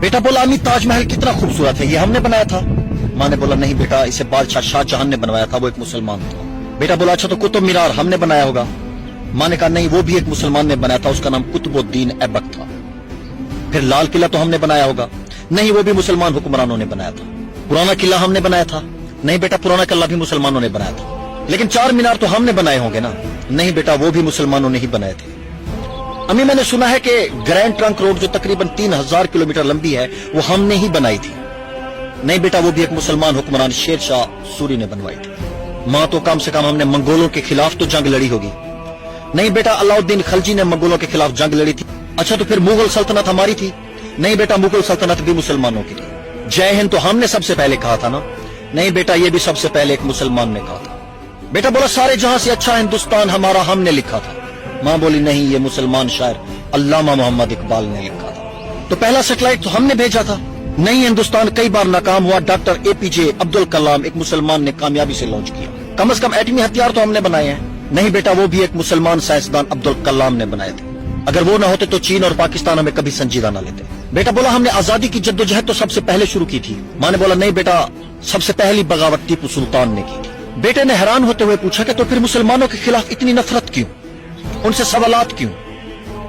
बेटा बोला अम्मी ताजमहल कितना खूबसूरत है, ये हमने बनाया था। माँ ने बोला नहीं बेटा, इसे बादशाह शाहजहां ने बनवाया था, वो एक मुसलमान था। बेटा बोला अच्छा तो कुतुब मीनार हमने बनाया होगा। माँ ने कहा नहीं, वो भी एक मुसलमान ने बनाया था, उसका नाम कुतुबुद्दीन ऐबक था। फिर लाल किला तो हमने बनाया होगा। नहीं, वो भी मुसलमान हुक्मरानों ने बनाया था। पुराना किला हमने बनाया था। नहीं बेटा, पुराना किला भी मुसलमानों ने बनाया था। लेकिन चार मीनार तो हमने बनाए होंगे ना। नहीं बेटा, वो भी मुसलमानों ने ही बनाए थे। अम्मी मैंने सुना है कि ग्रैंड ट्रंक रोड जो तकरीबन 3000 किलोमीटर लंबी है, वो हमने ही बनाई थी। नहीं बेटा, वो भी एक मुसलमान हुक्मरान शेर शाह सूरी ने बनवाई थी। माँ तो कम से कम हमने मंगोलों के खिलाफ तो जंग लड़ी होगी। नहीं बेटा, अलाउद्दीन खलजी ने मंगोलों के खिलाफ जंग लड़ी थी। अच्छा तो फिर मुगल सल्तनत हमारी थी। नहीं बेटा, मुगल सल्तनत भी मुसलमानों की थी। जय हिंद तो हमने सबसे पहले कहा था ना। नहीं बेटा, ये भी सबसे पहले एक मुसलमान ने कहा था। बेटा बोला सारे जहां से अच्छा हिंदुस्तान हमारा हमने लिखा था। माँ बोली नहीं, ये मुसलमान शायर अल्लामा मोहम्मद इकबाल ने लिखा था। तो पहला सैटेलाइट तो हमने भेजा था। नहीं, हिंदुस्तान कई बार नाकाम हुआ, डॉक्टर APJ अब्दुल कलाम एक मुसलमान ने कामयाबी से लॉन्च किया। कम से कम एटमी हथियार तो हमने बनाए हैं। नहीं बेटा, वो भी एक मुसलमान साइंसदान अब्दुल कलाम ने बनाए थे। अगर वो ना होते तो चीन और पाकिस्तान हमें कभी संजीदा ना लेते। बेटा बोला हमने आजादी की जद्दोजहद तो सबसे पहले शुरू की थी। माँ ने बोला नहीं बेटा, सबसे पहली बगावत टीपू सुल्तान ने की थी। बेटे ने हैरान होते हुए पूछा कि तो फिर मुसलमानों के खिलाफ इतनी नफरत क्यों, उनसे सवालात क्यों,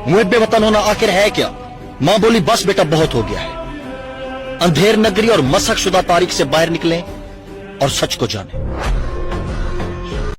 मुहब्बे वतन होना आखिर है क्या? माँ बोली बस बेटा, बहुत हो गया है। अंधेर नगरी और मसक शुदा तारीख से बाहर निकलें और सच को जानें।